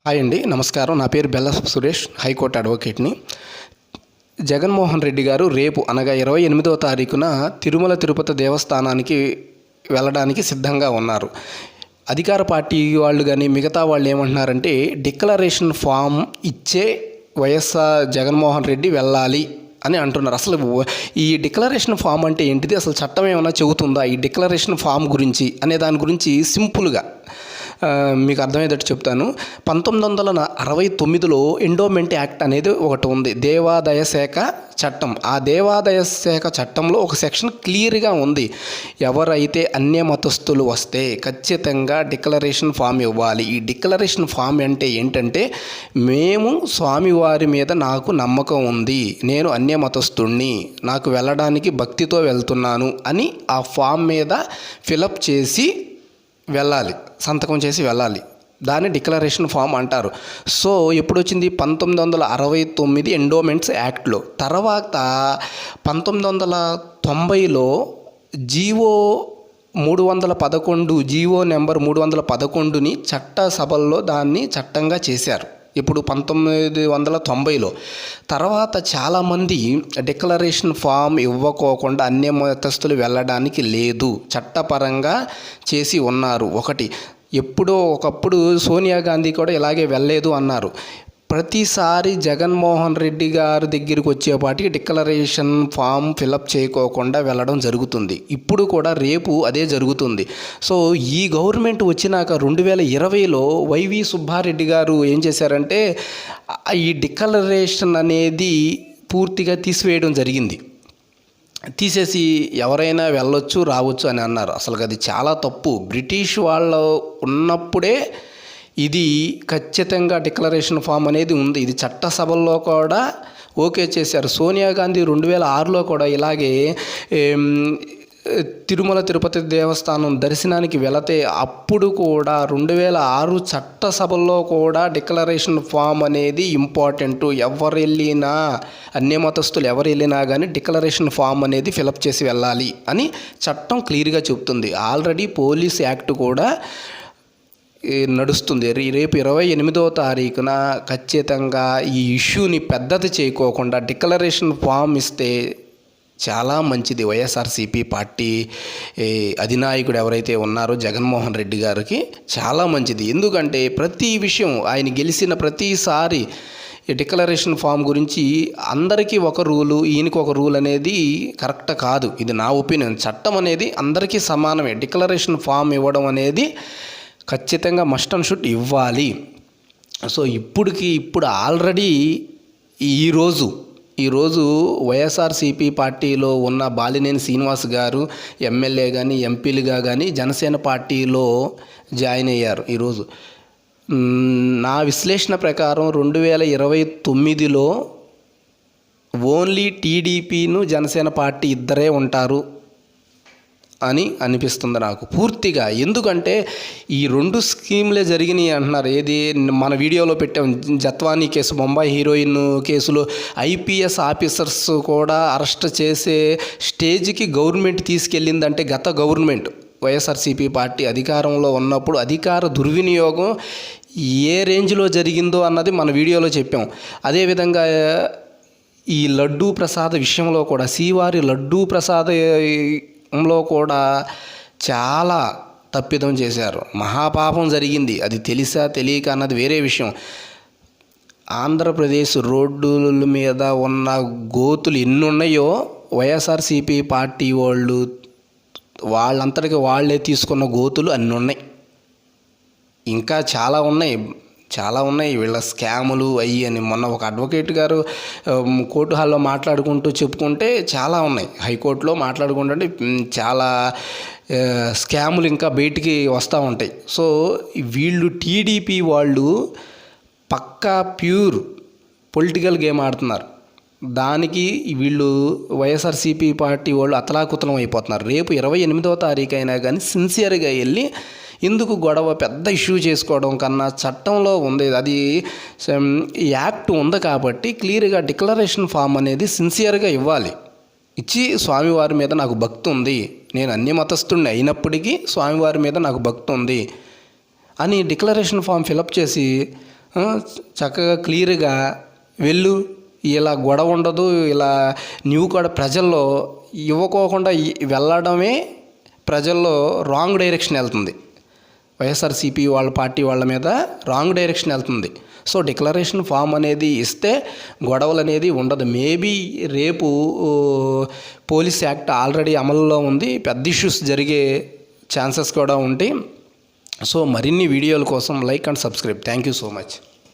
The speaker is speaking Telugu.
హాయ్ అండి, నమస్కారం. నా పేరు బెల్ల సురేష్, హైకోర్టు అడ్వకేట్ని. జగన్మోహన్ రెడ్డి గారు రేపు అనగా 28వ తారీఖున తిరుమల తిరుపతి దేవస్థానానికి వెళ్ళడానికి సిద్ధంగా ఉన్నారు. అధికార పార్టీ వాళ్ళు కానీ మిగతా వాళ్ళు ఏమంటున్నారంటే డిక్లరేషన్ ఫామ్ ఇచ్చే వైఎస్ఆర్ జగన్మోహన్ రెడ్డి వెళ్ళాలి అని అంటున్నారు. అసలు ఈ డిక్లరేషన్ ఫామ్ అంటే ఏంటిది, అసలు చట్టం ఏమైనా చెబుతుందా ఈ డిక్లరేషన్ ఫామ్ గురించి అనే దాని గురించి సింపుల్గా మీకు అర్థమయ్యేటట్టు చెప్తాను. 1969లో ఎండోమెంట్ యాక్ట్ అనేది ఒకటి ఉంది, దేవాదాయ శాఖ చట్టం. ఆ దేవాదాయ శాఖ చట్టంలో ఒక సెక్షన్ క్లియర్గా ఉంది, ఎవరైతే అన్య మతస్థులు వస్తే ఖచ్చితంగా డిక్లరేషన్ ఫామ్ ఇవ్వాలి. ఈ డిక్లరేషన్ ఫామ్ అంటే ఏంటంటే, మేము స్వామివారి మీద నాకు నమ్మకం ఉంది, నేను అన్య మతస్థుణ్ణి, నాకు వెళ్ళడానికి భక్తితో వెళ్తున్నాను అని ఆ ఫామ్ మీద ఫిలప్ చేసి వెళ్ళాలి, సంతకం చేసి వెళ్ళాలి. దాన్ని డిక్లరేషన్ ఫామ్ అంటారు. సో ఎప్పుడు వచ్చింది? 1969 ఎండోమెంట్స్ యాక్ట్లో. తర్వాత 1990లో జీవో 311, జీవో నెంబర్ 311ని చట్టసభల్లో దాన్ని చట్టంగా చేశారు. ఇప్పుడు 1990లో. తర్వాత చాలామంది డిక్లరేషన్ ఫామ్ ఇవ్వకోకుండా అన్య మతస్థులు వెళ్ళడానికి లేదు, చట్టపరంగా చేసి ఉన్నారు. ఎప్పుడో ఒకప్పుడు సోనియా గాంధీ కూడా ఇలాగే వెళ్ళలేదు అన్నారు. ప్రతిసారి జగన్మోహన్ రెడ్డి గారి దగ్గరికి వచ్చేపాటికి డిక్లరేషన్ ఫామ్ ఫిలప్ చేయకోకుండా వెళ్ళడం జరుగుతుంది. ఇప్పుడు కూడా రేపు అదే జరుగుతుంది. సో ఈ గవర్నమెంట్ వచ్చినాక 2020లో వైవి సుబ్బారెడ్డి గారు ఏం చేశారంటే ఈ డిక్లరేషన్ అనేది పూర్తిగా తీసివేయడం జరిగింది. తీసేసి ఎవరైనా వెళ్ళొచ్చు రావచ్చు అని అన్నారు. అసలు అది చాలా తప్పు. బ్రిటిష్ వాళ్ళు ఉన్నప్పుడే ఇది ఖచ్చితంగా డిక్లరేషన్ ఫామ్ అనేది ఉంది. ఇది చట్టసభల్లో కూడా ఓకే చేశారు. సోనియా గాంధీ 2006లో కూడా ఇలాగే తిరుమల తిరుపతి దేవస్థానం దర్శనానికి వెళితే అప్పుడు కూడా 2006 చట్టసభల్లో కూడా డిక్లరేషన్ ఫామ్ అనేది ఇంపార్టెంట్. ఎవరు వెళ్ళినా అన్యమతస్థులు ఎవరు వెళ్ళినా కానీ డిక్లరేషన్ ఫామ్ అనేది ఫిలప్ చేసి వెళ్ళాలి అని చట్టం క్లియర్గా చెబుతుంది. ఆల్రెడీ పోలీస్ యాక్ట్ కూడా నడుస్తుంది. రేపు 28వ తారీఖున ఖచ్చితంగా ఈ ఇష్యూని పెద్దది చేయకోకుండా డిక్లరేషన్ ఫామ్ ఇస్తే చాలా మంచిది. వైఎస్ఆర్సీపీ పార్టీ అధినాయకుడు ఎవరైతే ఉన్నారో జగన్మోహన్ రెడ్డి గారికి చాలా మంచిది. ఎందుకంటే ప్రతి విషయం ఆయన గెలిచిన ప్రతిసారి డిక్లరేషన్ ఫామ్ గురించి అందరికీ ఒక రూలు, ఈయనకి ఒక రూల్ అనేది కరెక్ట్ కాదు. ఇది నా ఒపీనియన్. చట్టం అనేది అందరికీ సమానమే. డిక్లరేషన్ ఫామ్ ఇవ్వడం అనేది ఖచ్చితంగా మస్ట్ అండ్ షుడ్ ఇవ్వాలి. సో ఇప్పుడు ఆల్రెడీ ఈరోజు వైఎస్ఆర్సీపీ పార్టీలో ఉన్న బాలినేని శ్రీనివాస్ గారు ఎమ్మెల్యే కానీ ఎంపీలుగా కానీ జనసేన పార్టీలో జాయిన్ అయ్యారు. ఈరోజు నా విశ్లేషణ ప్రకారం 2029లో ఓన్లీ టీడీపీను జనసేన పార్టీ ఇద్దరే ఉంటారు అని అనిపిస్తుంది నాకు పూర్తిగా. ఎందుకంటే ఈ 2 స్కీమ్లే జరిగినాయి అంటున్నారు. ఏది మన వీడియోలో పెట్టాం, జత్వానీ కేసు, ముంబై హీరోయిన్ కేసులో ఐపీఎస్ ఆఫీసర్స్ కూడా అరెస్ట్ చేసే స్టేజ్కి గవర్నమెంట్ తీసుకెళ్ళిందంటే గత గవర్నమెంట్ వైఎస్ఆర్సీపీ పార్టీ అధికారంలో ఉన్నప్పుడు అధికార దుర్వినియోగం ఏ రేంజ్లో జరిగిందో అన్నది మన వీడియోలో చెప్పాం. అదేవిధంగా ఈ లడ్డూ ప్రసాద విషయంలో కూడా, శ్రీవారి లడ్డూ ప్రసాదంలో కూడా చాలా తప్పిదం చేశారు. మహాపాపం జరిగింది. అది తెలిసా తెలియక అన్నది వేరే విషయం. ఆంధ్రప్రదేశ్ రోడ్డుల మీద ఉన్న గోతులు ఎన్ని ఉన్నాయో వైఎస్ఆర్సీపీ పార్టీ వాళ్ళంతటికి వాళ్ళే తీసుకున్న గోతులు అన్నీ ఉన్నాయి. ఇంకా చాలా ఉన్నాయి వీళ్ళ స్కాములు అయ్యి అని. మొన్న ఒక అడ్వకేట్ గారు కోర్టు హాల్లో మాట్లాడుకుంటూ చెప్పుకుంటే చాలా ఉన్నాయి. హైకోర్టులో మాట్లాడుకుంటుంటే చాలా స్కాములు ఇంకా బయటికి వస్తూ ఉంటాయి. సో వీళ్ళు టీడీపీ వాళ్ళు పక్కా ప్యూర్ పొలిటికల్ గేమ్ ఆడుతున్నారు. దానికి వీళ్ళు వైఎస్ఆర్సీపీ పార్టీ వాళ్ళు అతలాకుతలం అయిపోతున్నారు. రేపు 28వ తారీఖు అయినా కానీ సిన్సియర్గా వెళ్ళి ఎందుకు గొడవ పెద్ద ఇష్యూ చేసుకోవడం కన్నా చట్టంలో ఉంది, అది యాక్ట్ ఉంది కాబట్టి క్లియర్గా డిక్లరేషన్ ఫామ్ అనేది సిన్సియర్గా ఇవ్వాలి. ఇచ్చి స్వామివారి మీద నాకు భక్తి ఉంది, నేను అన్య మతస్థుడిని అయినప్పటికీ స్వామివారి మీద నాకు భక్తి ఉంది అని డిక్లరేషన్ ఫామ్ ఫిలప్ చేసి చక్కగా క్లియర్గా వెళ్ళు, ఇలా గొడవ ఉండదు, ఇలా నువ్వు కూడా ప్రజల్లో ఇవ్వకోకుండా వెళ్ళడమే ప్రజల్లో రాంగ్ డైరెక్షన్ వెళ్తుంది. వైఎస్ఆర్సీపీ వాళ్ళ పార్టీ వాళ్ళ మీద రాంగ్ డైరెక్షన్ వెళ్తుంది. సో డిక్లరేషన్ ఫామ్ అనేది ఇస్తే గొడవలు అనేది ఉండదు. మేబీ రేపు పోలీస్ యాక్ట్ ఆల్రెడీ అమల్లో ఉంది, పెద్ద ఇష్యూస్ జరిగే ఛాన్సెస్ కూడా ఉంటాయి. సో మరిన్ని వీడియోల కోసం like and subscribe. Thank you so much.